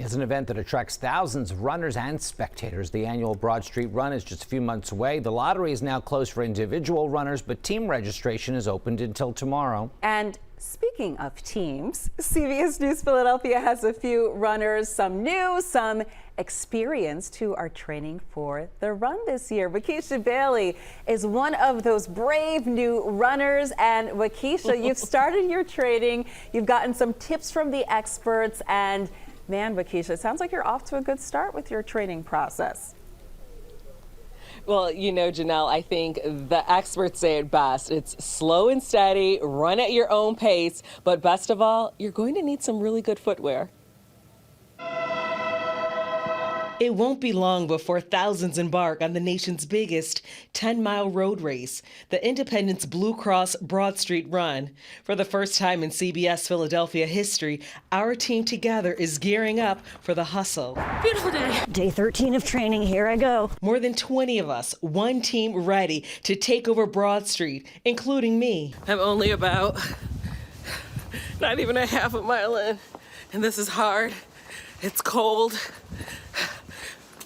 is an event that attracts thousands of runners and spectators. The annual Broad Street Run is just a few months away. The lottery is now closed for individual runners, but team registration is opened until tomorrow. And speaking of teams, CBS News Philadelphia has a few runners, some new, some experienced, who are training for the run this year. Wakisha Bailey is one of those brave new runners. And Wakisha, you've started your training. You've gotten some tips from the experts. And man, Wakisha, it sounds like you're off to a good start with your training process. Well, you know, Janelle, I think the experts say it best. It's slow and steady, run at your own pace, but best of all, you're going to need some really good footwear. It won't be long before thousands embark on the nation's biggest 10-mile road race, the Independence Blue Cross Broad Street Run. For the first time in CBS Philadelphia history, our team together is gearing up for the hustle. Beautiful day. Day 13 of training, here I go. More than 20 of us, one team ready to take over Broad Street, including me. I'm only about not even a half a mile in, and this is hard. It's cold.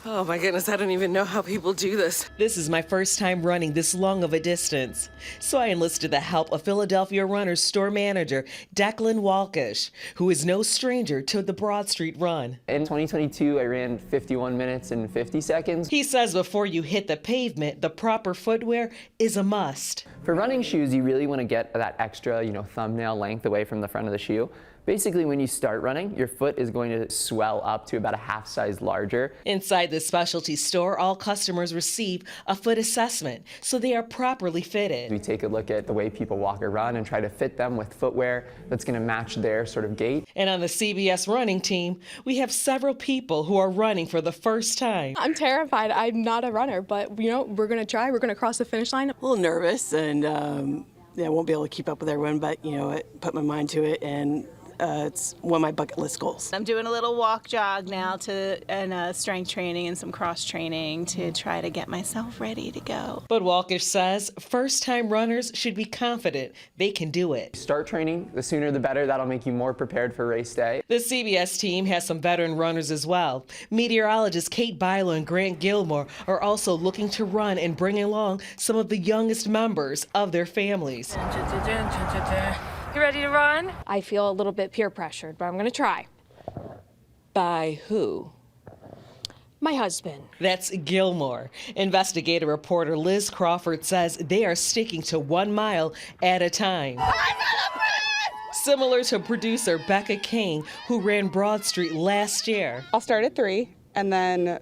Oh my goodness, I don't even know how people do this. This is my first time running this long of a distance. So I enlisted the help of Philadelphia Runners store manager, Declan Walkish, who is no stranger to the Broad Street Run. In 2022, I ran 51 minutes and 50 seconds. He says before you hit the pavement, the proper footwear is a must. For running shoes, you really want to get that extra, thumbnail length away from the front of the shoe. Basically, when you start running, your foot is going to swell up to about a half size larger. Inside the specialty store, all customers receive a foot assessment, so they are properly fitted. We take a look at the way people walk or run and try to fit them with footwear that's going to match their sort of gait. And on the CBS running team, we have several people who are running for the first time. I'm terrified. I'm not a runner, but we're going to try. We're going to cross the finish line. A little nervous, and I won't be able to keep up with everyone, but I put my mind to it, and it's one of my bucket list goals. I'm doing a little walk jog now and strength training and some cross training to try to get myself ready to go. But Walkish says first-time runners should be confident they can do it. Start training, the sooner the better. That'll make you more prepared for race day. The CBS team has some veteran runners as well. Meteorologists Kate Byler and Grant Gilmore are also looking to run and bring along some of the youngest members of their families. You ready to run? I feel a little bit peer pressured, but I'm going to try. By who? My husband. That's Gilmore. Investigative reporter Liz Crawford says they are sticking to 1 mile at a time. Similar to producer Becca King, who ran Broad Street last year. I'll start at 3, and then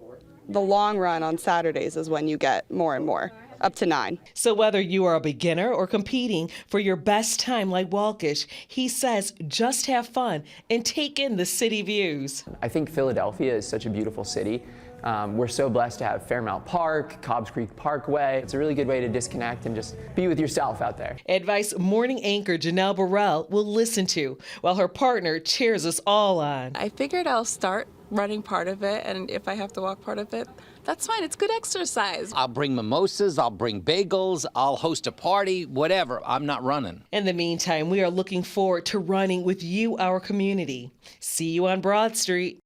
the long run on Saturdays is when you get more and more, up to 9. So whether you are a beginner or competing for your best time like Walkish, he says just have fun and take in the city views. I think Philadelphia is such a beautiful city. We're so blessed to have Fairmount Park, Cobbs Creek Parkway. It's a really good way to disconnect and just be with yourself out there. Advice morning anchor Janelle Burrell will listen to while her partner cheers us all on. I figured I'll start running part of it, and if I have to walk part of it, that's fine. It's good exercise. I'll bring mimosas, I'll bring bagels, I'll host a party, whatever. I'm not running. In the meantime, we are looking forward to running with you, our community. See you on Broad Street.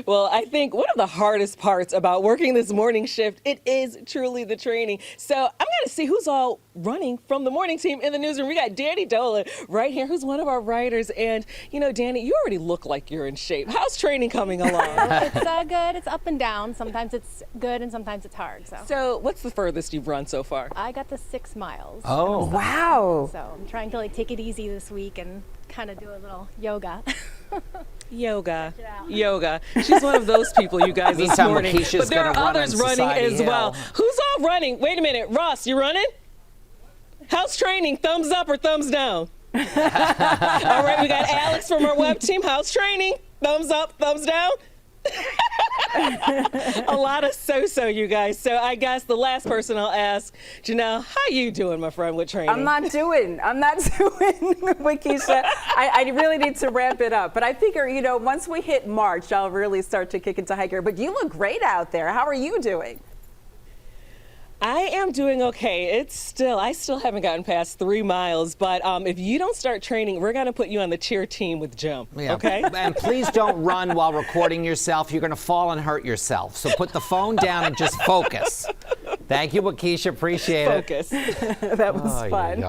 Well, I think one of the hardest parts about working this morning shift, it is truly the training. So I'm going to see who's all running from the morning team in the newsroom. We got Danny Dolan right here, who's one of our writers. And, Danny, you already look like you're in shape. How's training coming along? It's good. It's up and down. Sometimes it's good and sometimes it's hard. So what's the furthest you've run so far? I got to 6 miles. Oh, wow. So I'm trying to take it easy this week and kind of do a little yoga. Yoga. She's one of those people, you guys, this morning. But there are others running as well. Who's all running? Wait a minute. Ross, you running? How's training? Thumbs up or thumbs down? All right, we got Alex from our web team. How's training? Thumbs up, thumbs down? A lot of so-so, you guys. So I guess the last person I'll ask, Janelle, how you doing, my friend, with training? I'm not doing, Wakisha. I really need to ramp it up. But I figure, once we hit March, I'll really start to kick into high gear. But you look great out there. How are you doing? I am doing okay. I still haven't gotten past 3 miles, but if you don't start training, we're going to put you on the cheer team with Jim, okay? And please don't run while recording yourself. You're going to fall and hurt yourself. So put the phone down and just focus. Thank you, Wakisha. Appreciate it. Focus. That was fun.